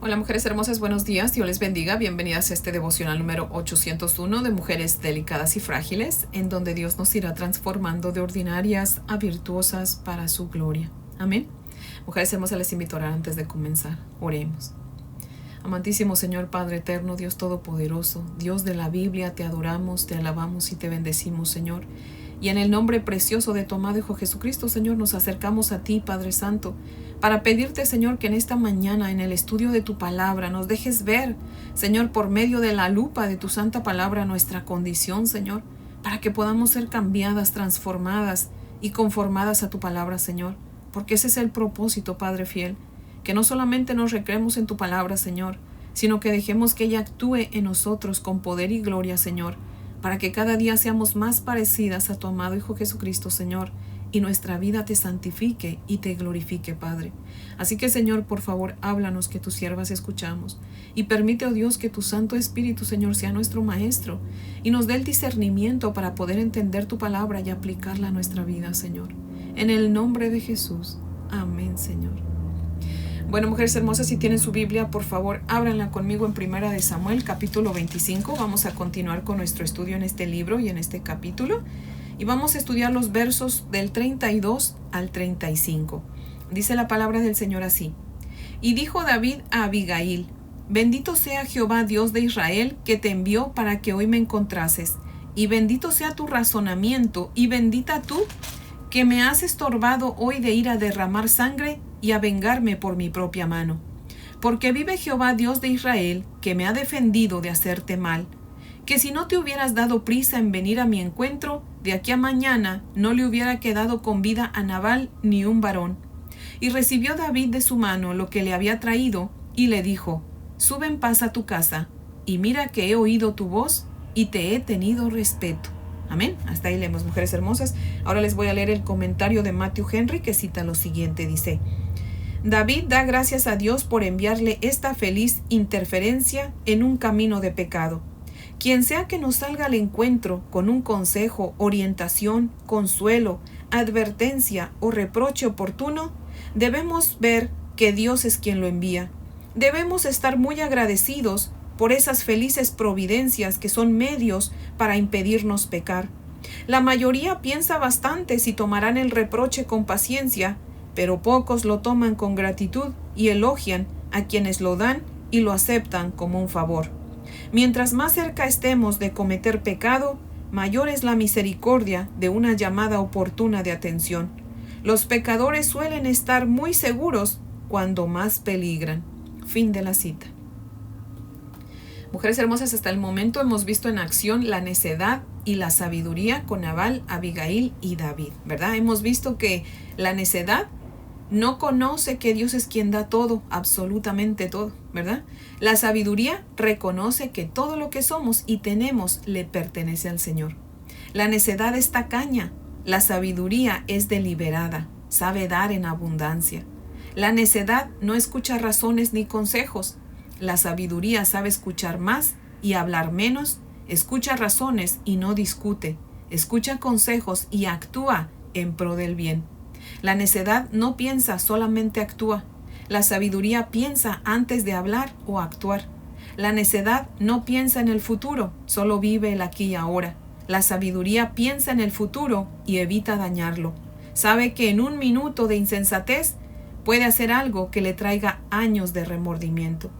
Hola mujeres hermosas, buenos días, Dios les bendiga, bienvenidas a este devocional número 801 de mujeres delicadas y frágiles, en donde Dios nos irá transformando de ordinarias a virtuosas para su gloria. Amén. Mujeres hermosas, les invito a orar antes de comenzar. Oremos. Amantísimo Señor Padre eterno, Dios todopoderoso, Dios de la Biblia, te adoramos, te alabamos y te bendecimos, Señor. Y en el nombre precioso de tu amado Hijo Jesucristo, Señor, nos acercamos a ti, Padre Santo, para pedirte, Señor, que en esta mañana, en el estudio de tu palabra, nos dejes ver, Señor, por medio de la lupa de tu santa palabra, nuestra condición, Señor, para que podamos ser cambiadas, transformadas y conformadas a tu palabra, Señor. Porque ese es el propósito, Padre fiel, que no solamente nos recreemos en tu palabra, Señor, sino que dejemos que ella actúe en nosotros con poder y gloria, Señor, para que cada día seamos más parecidas a tu amado Hijo Jesucristo, Señor, y nuestra vida te santifique y te glorifique, Padre. Así que, Señor, por favor, háblanos, que tus siervas escuchamos, y permite, oh Dios, que tu Santo Espíritu, Señor, sea nuestro Maestro, y nos dé el discernimiento para poder entender tu palabra y aplicarla a nuestra vida, Señor. En el nombre de Jesús. Amén, Señor. Bueno, mujeres hermosas, si tienen su Biblia, por favor, ábranla conmigo en Primera de Samuel, capítulo 25. Vamos a continuar con nuestro estudio en este libro y en este capítulo. Y vamos a estudiar los versos del 32 al 35. Dice la palabra del Señor así. Y dijo David a Abigail: Bendito sea Jehová Dios de Israel, que te envió para que hoy me encontrases. Y bendito sea tu razonamiento, y bendita tú, que me has estorbado hoy de ir a derramar sangre y a vengarme por mi propia mano. Porque vive Jehová Dios de Israel, que me ha defendido de hacerte mal, que si no te hubieras dado prisa en venir a mi encuentro, de aquí a mañana no le hubiera quedado con vida a Nabal ni un varón. Y recibió David de su mano lo que le había traído, y le dijo: Sube en paz a tu casa, y mira que he oído tu voz, y te he tenido respeto. Amén. Hasta ahí leemos, mujeres hermosas. Ahora les voy a leer el comentario de Matthew Henry, que cita lo siguiente. Dice: David da gracias a Dios por enviarle esta feliz interferencia en un camino de pecado. Quien sea que nos salga al encuentro con un consejo, orientación, consuelo, advertencia o reproche oportuno, debemos ver que Dios es quien lo envía. Debemos estar muy agradecidos por esas felices providencias que son medios para impedirnos pecar. La mayoría piensa bastante si tomarán el reproche con paciencia, pero pocos lo toman con gratitud y elogian a quienes lo dan y lo aceptan como un favor. Mientras más cerca estemos de cometer pecado, mayor es la misericordia de una llamada oportuna de atención. Los pecadores suelen estar muy seguros cuando más peligran. Fin de la cita. Mujeres hermosas, hasta el momento hemos visto en acción la necedad y la sabiduría con Nabal, Abigail y David, ¿verdad? Hemos visto que la necedad no conoce que Dios es quien da todo, absolutamente todo, ¿verdad? La sabiduría reconoce que todo lo que somos y tenemos le pertenece al Señor. La necedad es tacaña, la sabiduría es deliberada, sabe dar en abundancia. La necedad no escucha razones ni consejos. La sabiduría sabe escuchar más y hablar menos, escucha razones y no discute, escucha consejos y actúa en pro del bien. La necedad no piensa, solamente actúa. La sabiduría piensa antes de hablar o actuar. La necedad no piensa en el futuro, solo vive el aquí y ahora. La sabiduría piensa en el futuro y evita dañarlo. Sabe que en un minuto de insensatez puede hacer algo que le traiga años de remordimiento.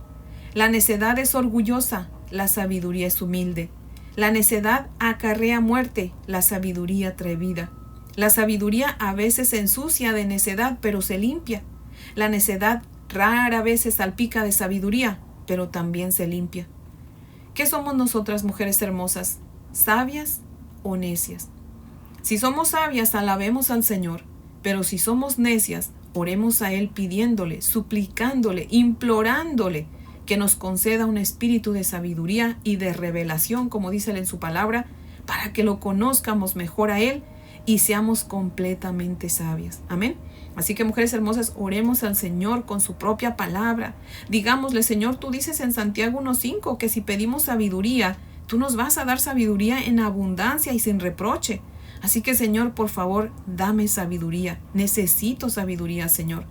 La necedad es orgullosa, la sabiduría es humilde. La necedad acarrea muerte, la sabiduría atrevida. La sabiduría a veces se ensucia de necedad, pero se limpia. La necedad rara vez se salpica de sabiduría, pero también se limpia. ¿Qué somos nosotras, mujeres hermosas? ¿Sabias o necias? Si somos sabias, alabemos al Señor, pero si somos necias, oremos a Él pidiéndole, suplicándole, implorándole que nos conceda un espíritu de sabiduría y de revelación, como dice Él en su palabra, para que lo conozcamos mejor a Él y seamos completamente sabias. Amén. Así que, mujeres hermosas, oremos al Señor con su propia palabra. Digámosle: Señor, tú dices en Santiago 1:5 que si pedimos sabiduría, tú nos vas a dar sabiduría en abundancia y sin reproche. Así que, Señor, por favor, dame sabiduría. Necesito sabiduría, Señor.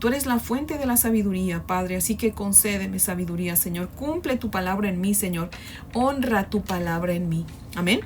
Tú eres la fuente de la sabiduría, Padre, así que concédeme sabiduría, Señor. Cumple tu palabra en mí, Señor. Honra tu palabra en mí. Amén.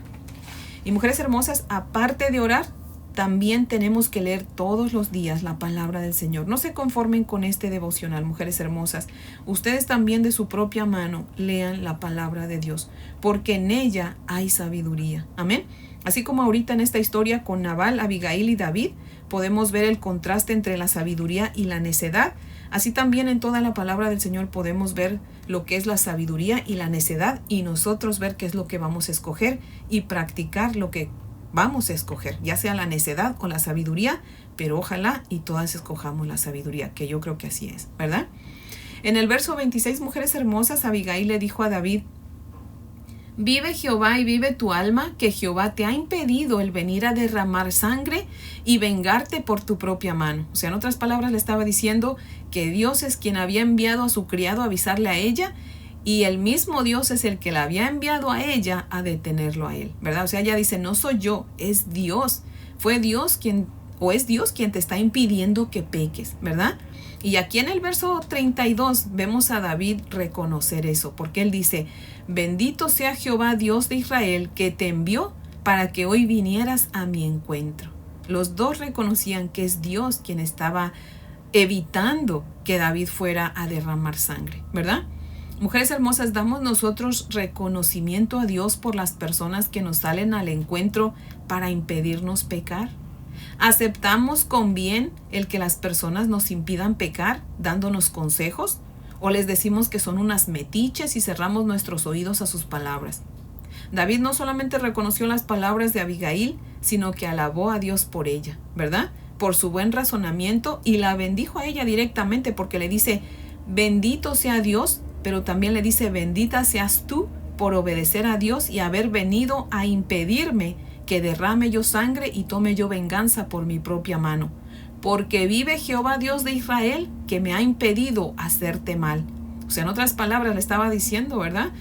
Y mujeres hermosas, aparte de orar, también tenemos que leer todos los días la palabra del Señor. No se conformen con este devocional, mujeres hermosas. Ustedes también de su propia mano lean la palabra de Dios, porque en ella hay sabiduría. Amén. Así como ahorita en esta historia con Nabal, Abigail y David, podemos ver el contraste entre la sabiduría y la necedad. Así también en toda la palabra del Señor podemos ver lo que es la sabiduría y la necedad, y nosotros ver qué es lo que vamos a escoger y practicar lo que vamos a escoger, ya sea la necedad o la sabiduría, pero ojalá y todas escojamos la sabiduría, que yo creo que así es, ¿verdad? En el verso 26, mujeres hermosas, Abigail le dijo a David: vive Jehová y vive tu alma, que Jehová te ha impedido el venir a derramar sangre y vengarte por tu propia mano. O sea, en otras palabras le estaba diciendo que Dios es quien había enviado a su criado a avisarle a ella, y el mismo Dios es el que la había enviado a ella a detenerlo a él, ¿verdad? O sea, ella dice, no soy yo, es Dios. Fue Dios quien, o es Dios quien te está impidiendo que peques, ¿verdad? Y aquí en el verso 32 vemos a David reconocer eso, porque él dice: bendito sea Jehová Dios de Israel, que te envió para que hoy vinieras a mi encuentro. Los dos reconocían que es Dios quien estaba evitando que David fuera a derramar sangre, ¿verdad? Mujeres hermosas, damos nosotros reconocimiento a Dios por las personas que nos salen al encuentro para impedirnos pecar. ¿Aceptamos con bien el que las personas nos impidan pecar dándonos consejos? ¿O les decimos que son unas metiches y cerramos nuestros oídos a sus palabras? David no solamente reconoció las palabras de Abigail, sino que alabó a Dios por ella, ¿verdad? Por su buen razonamiento, y la bendijo a ella directamente, porque le dice: bendito sea Dios, pero también le dice: bendita seas tú por obedecer a Dios y haber venido a impedirme que derrame yo sangre y tome yo venganza por mi propia mano. Porque vive Jehová Dios de Israel, que me ha impedido hacerte mal. O sea, en otras palabras le estaba diciendo, ¿verdad?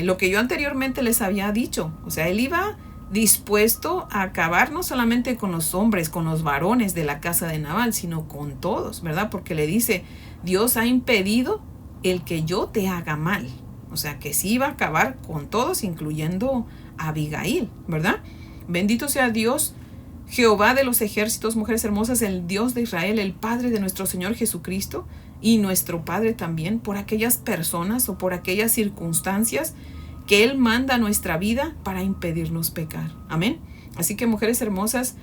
Lo que yo anteriormente les había dicho. O sea, él iba dispuesto a acabar no solamente con los hombres, con los varones de la casa de Nabal, sino con todos, ¿verdad? Porque le dice: Dios ha impedido el que yo te haga mal. O sea, que sí iba a acabar con todos, incluyendo a Abigail, ¿verdad? Bendito sea Dios, Jehová de los ejércitos, mujeres hermosas, el Dios de Israel, el Padre de nuestro Señor Jesucristo, y nuestro Padre también, por aquellas personas o por aquellas circunstancias que Él manda a nuestra vida para impedirnos pecar. Amén. Así que, mujeres hermosas,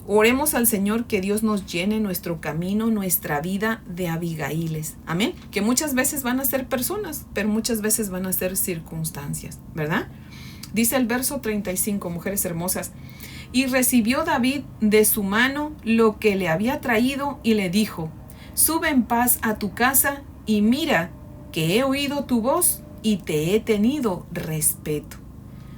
oremos al Señor que Dios nos llene nuestro camino, nuestra vida de Abigailes. Amén. Que muchas veces van a ser personas, pero muchas veces van a ser circunstancias, ¿verdad? Dice el verso 35, mujeres hermosas: y recibió David de su mano lo que le había traído y le dijo: sube en paz a tu casa, y mira que he oído tu voz y te he tenido respeto.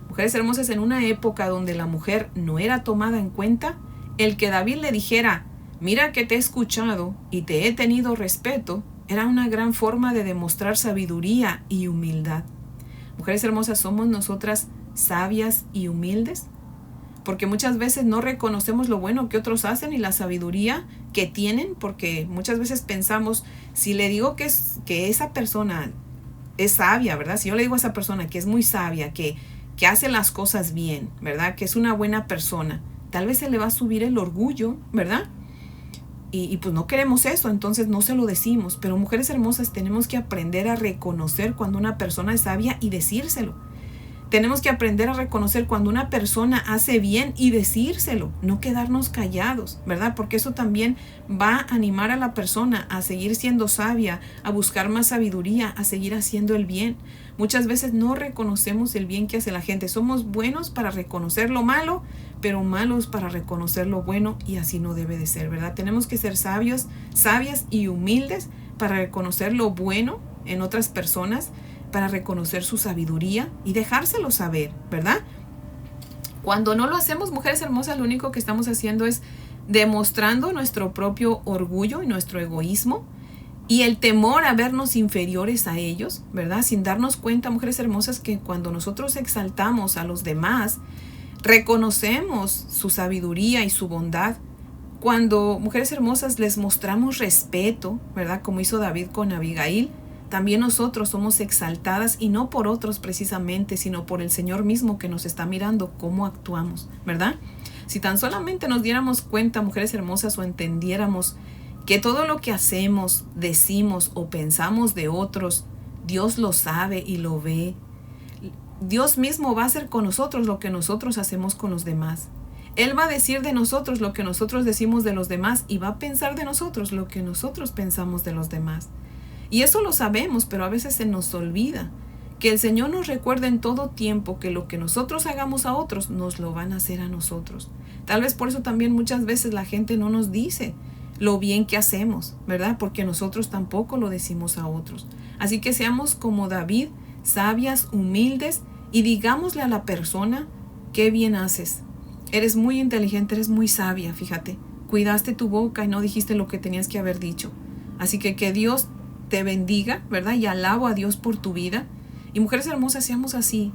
Mujeres hermosas, en una época donde la mujer no era tomada en cuenta, el que David le dijera: mira que te he escuchado y te he tenido respeto, era una gran forma de demostrar sabiduría y humildad. Mujeres hermosas, ¿somos nosotras sabias y humildes? Porque muchas veces no reconocemos lo bueno que otros hacen y la sabiduría que tienen, porque muchas veces pensamos, si le digo que esa persona es sabia, ¿verdad? Si yo le digo a esa persona que es muy sabia, que hace las cosas bien, ¿verdad? Que es una buena persona, tal vez se le va a subir el orgullo, ¿verdad? Y pues no queremos eso, entonces no se lo decimos. Pero mujeres hermosas, tenemos que aprender a reconocer cuando una persona es sabia y decírselo. Tenemos que aprender a reconocer cuando una persona hace bien y decírselo, no quedarnos callados, ¿verdad? Porque eso también va a animar a la persona a seguir siendo sabia, a buscar más sabiduría, a seguir haciendo el bien. Muchas veces no reconocemos el bien que hace la gente. Somos buenos para reconocer lo malo, pero malos para reconocer lo bueno, y así no debe de ser, ¿verdad? Tenemos que ser sabias y humildes para reconocer lo bueno en otras personas, para reconocer su sabiduría y dejárselo saber, ¿verdad? Cuando no lo hacemos, mujeres hermosas, lo único que estamos haciendo es demostrando nuestro propio orgullo y nuestro egoísmo y el temor a vernos inferiores a ellos, ¿verdad? Sin darnos cuenta, mujeres hermosas, que cuando nosotros exaltamos a los demás, reconocemos su sabiduría y su bondad, Cuando, mujeres hermosas, les mostramos respeto, ¿verdad? Como hizo David con Abigail, también nosotros somos exaltadas, y no por otros precisamente, sino por el Señor mismo que nos está mirando cómo actuamos, ¿verdad? Si tan solamente nos diéramos cuenta, mujeres hermosas, o entendiéramos que todo lo que hacemos, decimos o pensamos de otros, Dios lo sabe y lo ve. Dios mismo va a hacer con nosotros lo que nosotros hacemos con los demás. Él va a decir de nosotros lo que nosotros decimos de los demás, y va a pensar de nosotros lo que nosotros pensamos de los demás. Y eso lo sabemos, pero a veces se nos olvida que el Señor nos recuerda en todo tiempo que lo que nosotros hagamos a otros, nos lo van a hacer a nosotros. Tal vez por eso también muchas veces la gente no nos dice lo bien que hacemos, ¿verdad? Porque nosotros tampoco lo decimos a otros. Así que seamos como David, sabias, humildes, y digámosle a la persona: qué bien haces. Eres muy inteligente, eres muy sabia, fíjate. Cuidaste tu boca y no dijiste lo que tenías que haber dicho. Así que Dios te bendiga, ¿verdad? Y alabo a Dios por tu vida. Y mujeres hermosas, seamos así.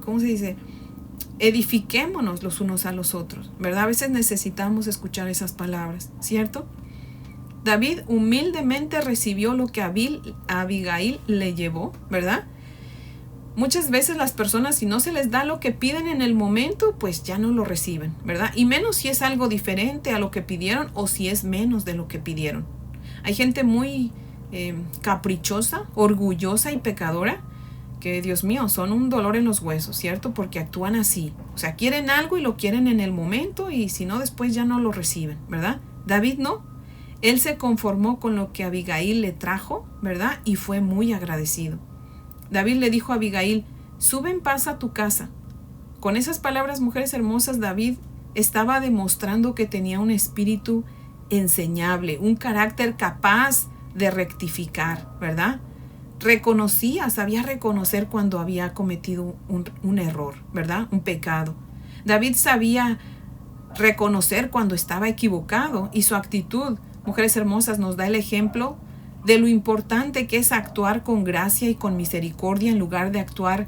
¿Cómo se dice? Edifiquémonos los unos a los otros, ¿verdad? A veces necesitamos escuchar esas palabras, ¿cierto? David humildemente recibió lo que Abigail le llevó, ¿verdad? Muchas veces las personas, si no se les da lo que piden en el momento, pues ya no lo reciben, ¿verdad? Y menos si es algo diferente a lo que pidieron, o si es menos de lo que pidieron. Hay gente muy caprichosa, orgullosa y pecadora, que, Dios mío, son un dolor en los huesos, ¿cierto? Porque actúan así. O sea, quieren algo y lo quieren en el momento, y si no, después ya no lo reciben, ¿verdad? David no. Él se conformó con lo que Abigail le trajo, ¿verdad? Y fue muy agradecido. David le dijo a Abigail: sube en paz a tu casa. Con esas palabras, mujeres hermosas, David estaba demostrando que tenía un espíritu enseñable, un carácter capaz de rectificar, ¿verdad? Sabía reconocer cuando había cometido un error, ¿verdad? Un pecado. David sabía reconocer cuando estaba equivocado, y su actitud, mujeres hermosas, nos da el ejemplo de lo importante que es actuar con gracia y con misericordia en lugar de actuar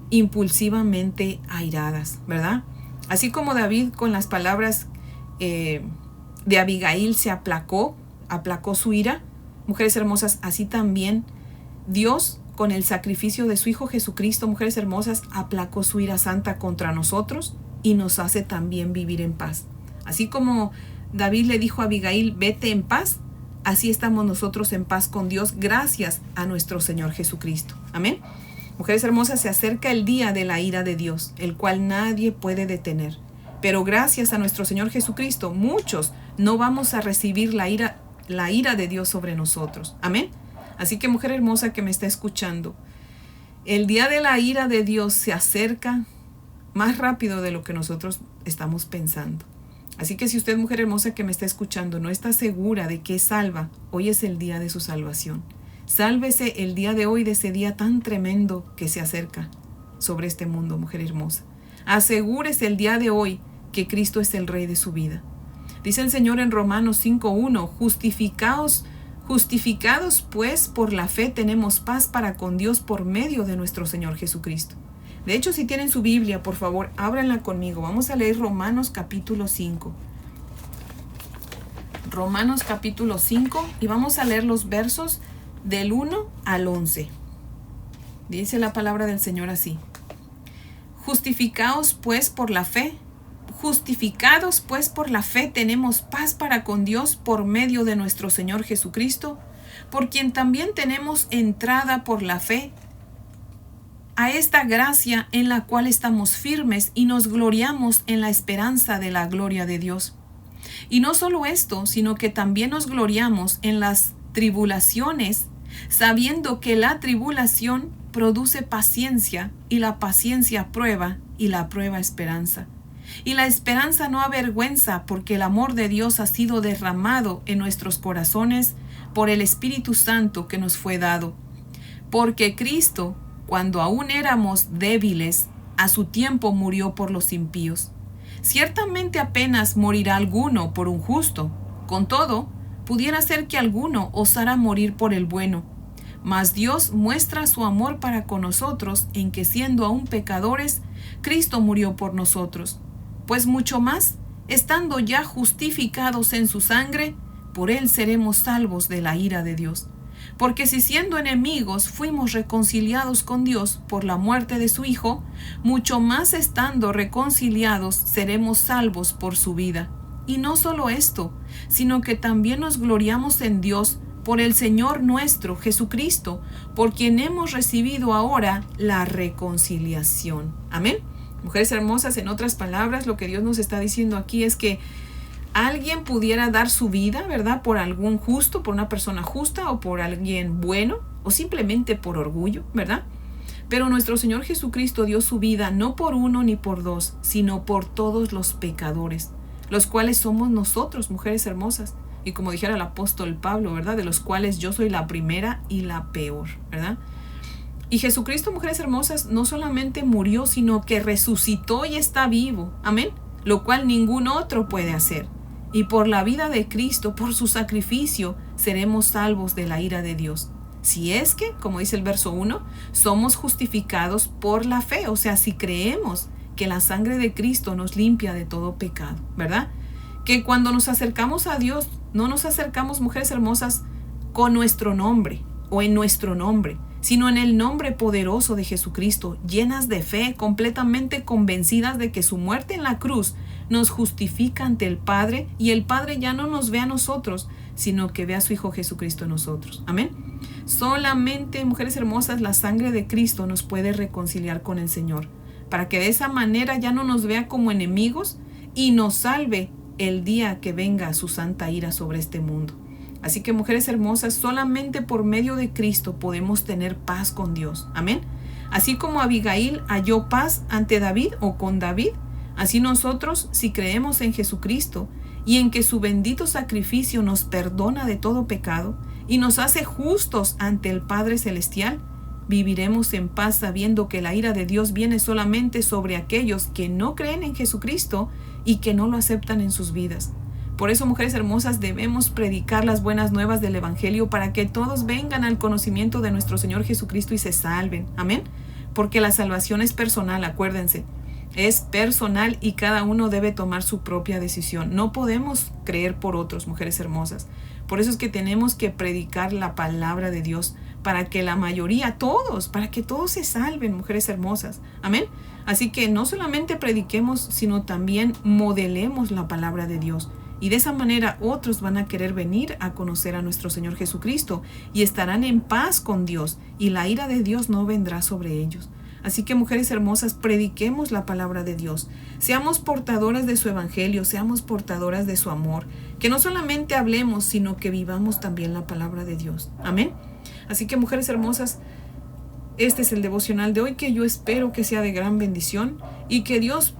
impulsivamente airadas, ¿verdad? Así como David, con las palabras de Abigail, se aplacó su ira, mujeres hermosas, así también Dios, con el sacrificio de su Hijo Jesucristo, mujeres hermosas, aplacó su ira santa contra nosotros y nos hace también vivir en paz. Así como David le dijo a Abigail: vete en paz, así estamos nosotros en paz con Dios gracias a nuestro Señor Jesucristo. Amén. Mujeres hermosas, se acerca el día de la ira de Dios, el cual nadie puede detener. Pero gracias a nuestro Señor Jesucristo, muchos no vamos a recibir la ira de Dios sobre nosotros. Amén. Así que, mujer hermosa que me está escuchando, el día de la ira de Dios se acerca más rápido de lo que nosotros estamos pensando. Así que si usted, mujer hermosa que me está escuchando, no está segura de que es salva, hoy es el día de su salvación. Sálvese el día de hoy de ese día tan tremendo que se acerca sobre este mundo, mujer hermosa. Asegúrese el día de hoy que Cristo es el Rey de su vida. Dice el Señor en Romanos 5:1, justificados pues por la fe tenemos paz para con Dios por medio de nuestro Señor Jesucristo. De hecho, si tienen su Biblia, por favor, ábranla conmigo. Vamos a leer Romanos capítulo 5. Romanos capítulo 5, y vamos a leer los versos del 1 al 11. Dice la palabra del Señor así: Justificados pues por la fe tenemos paz para con Dios por medio de nuestro Señor Jesucristo, por quien también tenemos entrada por la fe a esta gracia en la cual estamos firmes y nos gloriamos en la esperanza de la gloria de Dios. Y no solo esto, sino que también nos gloriamos en las tribulaciones, sabiendo que la tribulación produce paciencia, y la paciencia prueba, y la prueba esperanza. Y la esperanza no avergüenza, porque el amor de Dios ha sido derramado en nuestros corazones por el Espíritu Santo que nos fue dado. Porque Cristo, cuando aún éramos débiles, a su tiempo murió por los impíos. Ciertamente apenas morirá alguno por un justo. Con todo, pudiera ser que alguno osara morir por el bueno. Mas Dios muestra su amor para con nosotros en que, siendo aún pecadores, Cristo murió por nosotros. Pues mucho más, estando ya justificados en su sangre, por él seremos salvos de la ira de Dios. Porque si siendo enemigos fuimos reconciliados con Dios por la muerte de su Hijo, mucho más estando reconciliados seremos salvos por su vida. Y no solo esto, sino que también nos gloriamos en Dios por el Señor nuestro Jesucristo, por quien hemos recibido ahora la reconciliación. Amén. Mujeres hermosas, en otras palabras, lo que Dios nos está diciendo aquí es que alguien pudiera dar su vida, ¿verdad? Por algún justo, por una persona justa o por alguien bueno o simplemente por orgullo, ¿verdad? Pero nuestro Señor Jesucristo dio su vida no por uno ni por dos, sino por todos los pecadores, los cuales somos nosotros, mujeres hermosas. Y como dijera el apóstol Pablo, ¿verdad? De los cuales yo soy la primera y la peor, ¿verdad? Y Jesucristo, mujeres hermosas, no solamente murió, sino que resucitó y está vivo. Amén. Lo cual ningún otro puede hacer. Y por la vida de Cristo, por su sacrificio, seremos salvos de la ira de Dios. Si es que, como dice el verso 1, somos justificados por la fe. O sea, si creemos que la sangre de Cristo nos limpia de todo pecado, ¿verdad? Que cuando nos acercamos a Dios, no nos acercamos, mujeres hermosas, con nuestro nombre o en nuestro nombre, sino en el nombre poderoso de Jesucristo, llenas de fe, completamente convencidas de que su muerte en la cruz nos justifica ante el Padre, y el Padre ya no nos ve a nosotros, sino que ve a su Hijo Jesucristo en nosotros. Amén. Solamente, mujeres hermosas, la sangre de Cristo nos puede reconciliar con el Señor, para que de esa manera ya no nos vea como enemigos y nos salve el día que venga su santa ira sobre este mundo. Así que, mujeres hermosas, solamente por medio de Cristo podemos tener paz con Dios. Amén. Así como Abigail halló paz ante David o con David, así nosotros, si creemos en Jesucristo y en que su bendito sacrificio nos perdona de todo pecado y nos hace justos ante el Padre Celestial, viviremos en paz sabiendo que la ira de Dios viene solamente sobre aquellos que no creen en Jesucristo y que no lo aceptan en sus vidas. Por eso, mujeres hermosas, debemos predicar las buenas nuevas del Evangelio para que todos vengan al conocimiento de nuestro Señor Jesucristo y se salven. Amén. Porque la salvación es personal, acuérdense. Es personal y cada uno debe tomar su propia decisión. No podemos creer por otros, mujeres hermosas. Por eso es que tenemos que predicar la palabra de Dios para que la mayoría, todos, para que todos se salven, mujeres hermosas. Amén. Así que no solamente prediquemos, sino también modelemos la palabra de Dios. Y de esa manera otros van a querer venir a conocer a nuestro Señor Jesucristo y estarán en paz con Dios, y la ira de Dios no vendrá sobre ellos. Así que, mujeres hermosas, prediquemos la palabra de Dios. Seamos portadoras de su evangelio, seamos portadoras de su amor. Que no solamente hablemos, sino que vivamos también la palabra de Dios. Amén. Así que, mujeres hermosas, este es el devocional de hoy, que yo espero que sea de gran bendición y que Dios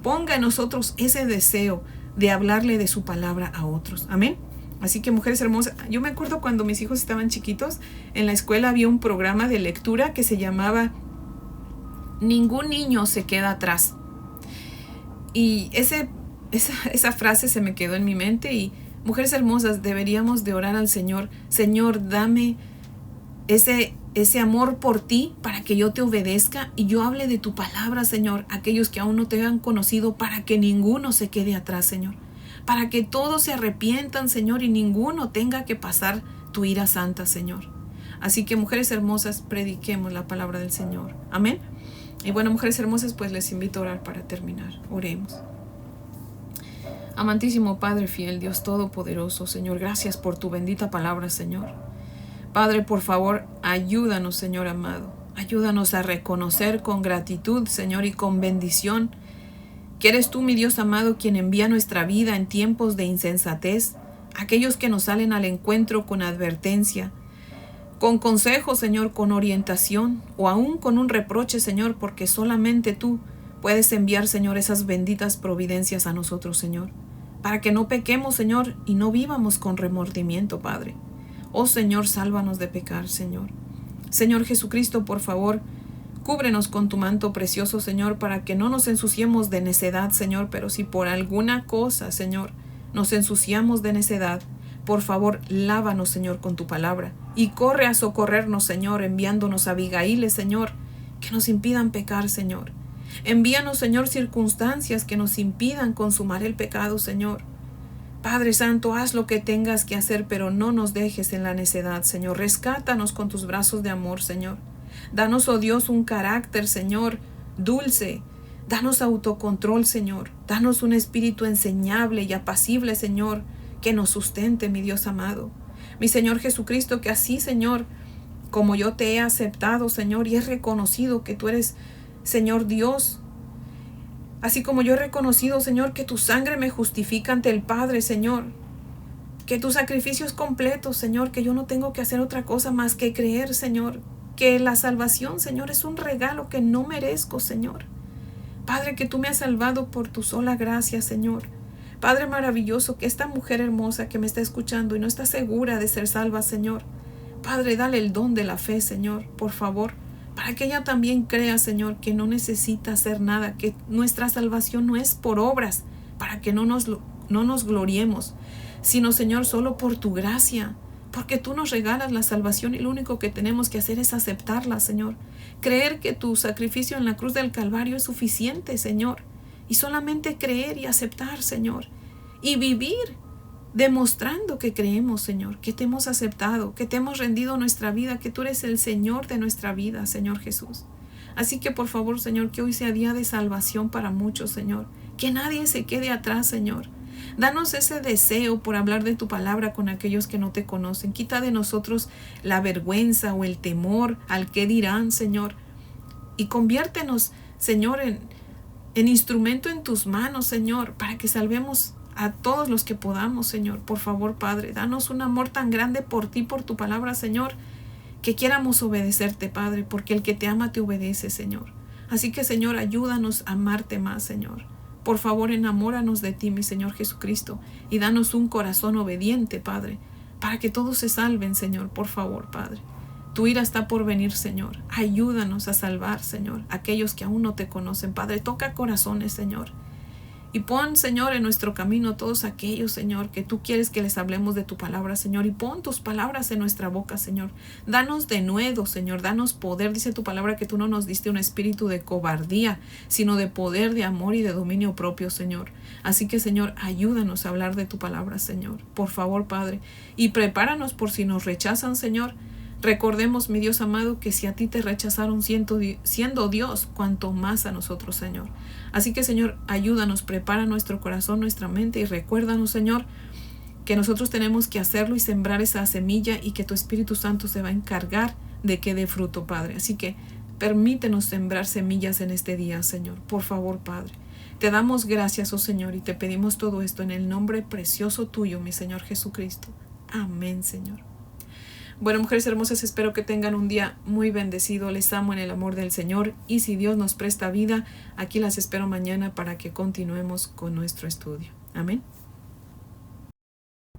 ponga en nosotros ese deseo de hablarle de su palabra a otros. Amén. Así que, mujeres hermosas, yo me acuerdo cuando mis hijos estaban chiquitos, en la escuela había un programa de lectura que se llamaba Ningún niño se queda atrás. Y esa frase se me quedó en mi mente. Y, mujeres hermosas, deberíamos de orar al Señor. Señor, dame ese amor por ti para que yo te obedezca y yo hable de tu palabra, Señor, aquellos que aún no te han conocido, para que ninguno se quede atrás, Señor, para que todos se arrepientan, Señor, y ninguno tenga que pasar tu ira santa, Señor. Así que, mujeres hermosas, prediquemos la palabra del Señor. Amén. Y bueno, mujeres hermosas, pues les invito a orar para terminar. Oremos. Amantísimo Padre fiel, Dios todopoderoso, Señor, gracias por tu bendita palabra, Señor. Padre, por favor, ayúdanos, Señor amado. Ayúdanos a reconocer con gratitud, Señor, y con bendición que eres tú, mi Dios amado, quien envía nuestra vida en tiempos de insensatez, aquellos que nos salen al encuentro con advertencia, con consejo, Señor, con orientación, o aún con un reproche, Señor, porque solamente tú puedes enviar, Señor, esas benditas providencias a nosotros, Señor, para que no pequemos, Señor, y no vivamos con remordimiento, Padre. Oh Señor, sálvanos de pecar, Señor. Señor Jesucristo, por favor, cúbrenos con tu manto precioso, Señor, para que no nos ensuciemos de necedad, Señor, pero si por alguna cosa, Señor, nos ensuciamos de necedad, por favor, lávanos, Señor, con tu palabra, y corre a socorrernos, Señor, enviándonos a Abigail, Señor, que nos impidan pecar, Señor. Envíanos, Señor, circunstancias que nos impidan consumar el pecado, Señor. Padre Santo, haz lo que tengas que hacer, pero no nos dejes en la necedad, Señor. Rescátanos con tus brazos de amor, Señor. Danos, oh Dios, un carácter, Señor, dulce. Danos autocontrol, Señor. Danos un espíritu enseñable y apacible, Señor, que nos sustente, mi Dios amado. Mi Señor Jesucristo, que así, Señor, como yo te he aceptado, Señor, y he reconocido que tú eres, Señor Dios, así como yo he reconocido, Señor, que tu sangre me justifica ante el Padre, Señor, que tu sacrificio es completo, Señor, que yo no tengo que hacer otra cosa más que creer, Señor, que la salvación, Señor, es un regalo que no merezco, Señor. Padre, que tú me has salvado por tu sola gracia, Señor. Padre maravilloso, que esta mujer hermosa que me está escuchando y no está segura de ser salva, Señor, Padre, dale el don de la fe, Señor, por favor, para que ella también crea, Señor, que no necesita hacer nada, que nuestra salvación no es por obras, para que no nos gloriemos, sino, Señor, solo por tu gracia, porque tú nos regalas la salvación y lo único que tenemos que hacer es aceptarla, Señor. Creer que tu sacrificio en la cruz del Calvario es suficiente, Señor, y solamente creer y aceptar, Señor, y vivir demostrando que creemos, Señor, que te hemos aceptado, que te hemos rendido nuestra vida, que tú eres el Señor de nuestra vida, Señor Jesús. Así que por favor, Señor, que hoy sea día de salvación para muchos, Señor. Que nadie se quede atrás, Señor. Danos ese deseo por hablar de tu palabra con aquellos que no te conocen. Quita de nosotros la vergüenza o el temor al qué dirán, Señor. Y conviértenos, Señor, en instrumento en tus manos, Señor, para que salvemos a todos los que podamos, Señor. Por favor, Padre, danos un amor tan grande por ti, por tu palabra, Señor, que quieramos obedecerte, Padre, porque el que te ama te obedece, Señor. Así que, Señor, ayúdanos a amarte más, Señor. Por favor, enamóranos de ti, mi Señor Jesucristo, y danos un corazón obediente, Padre, para que todos se salven, Señor. Por favor, Padre. Tu ira está por venir, Señor. Ayúdanos a salvar, Señor, aquellos que aún no te conocen, Padre. Toca corazones, Señor. Y pon, Señor, en nuestro camino todos aquellos, Señor, que tú quieres que les hablemos de tu palabra, Señor. Y pon tus palabras en nuestra boca, Señor. Danos denuedo, Señor. Danos poder. Dice tu palabra que tú no nos diste un espíritu de cobardía, sino de poder, de amor y de dominio propio, Señor. Así que, Señor, ayúdanos a hablar de tu palabra, Señor. Por favor, Padre. Y prepáranos por si nos rechazan, Señor. Recordemos, mi Dios amado, que si a ti te rechazaron siendo Dios, cuanto más a nosotros, Señor. Así que, Señor, ayúdanos, prepara nuestro corazón, nuestra mente y recuérdanos, Señor, que nosotros tenemos que hacerlo y sembrar esa semilla y que tu Espíritu Santo se va a encargar de que dé fruto, Padre. Así que permítenos sembrar semillas en este día, Señor. Por favor, Padre. Te damos gracias, oh Señor, y te pedimos todo esto en el nombre precioso tuyo, mi Señor Jesucristo. Amén, Señor. Bueno, mujeres hermosas, espero que tengan un día muy bendecido. Les amo en el amor del Señor y si Dios nos presta vida, aquí las espero mañana para que continuemos con nuestro estudio. Amén.